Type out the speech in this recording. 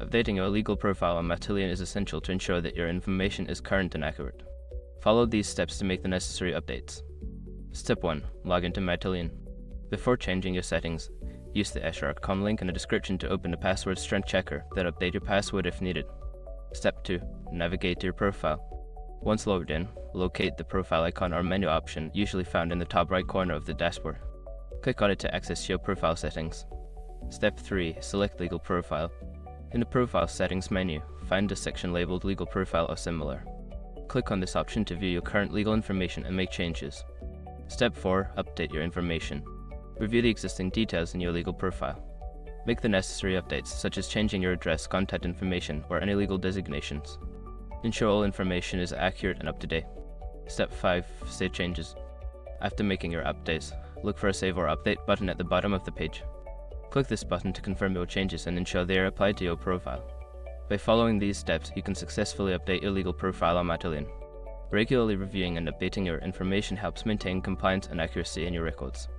Updating your legal profile on Matillion is essential to ensure that your information is current and accurate. Follow these steps to make the necessary updates. Step 1. Log into Matillion. Before changing your settings, use the shrc.com link in the description to open the password strength checker, then update your password if needed. Step 2. Navigate to your profile. Once logged in, locate the profile icon or menu option usually found in the top right corner of the dashboard. Click on it to access your profile settings. Step 3. Select Legal Profile. In the Profile Settings menu, find the section labeled Legal Profile or similar. Click on this option to view your current legal information and make changes. Step 4. Update your information. Review the existing details in your legal profile. Make the necessary updates, such as changing your address, contact information, or any legal designations. Ensure all information is accurate and up to date. Step 5. Save changes. After making your updates, look for a Save or Update button at the bottom of the page. Click this button to confirm your changes and ensure they are applied to your profile. By following these steps, you can successfully update your legal profile on Matillion. Regularly reviewing and updating your information helps maintain compliance and accuracy in your records.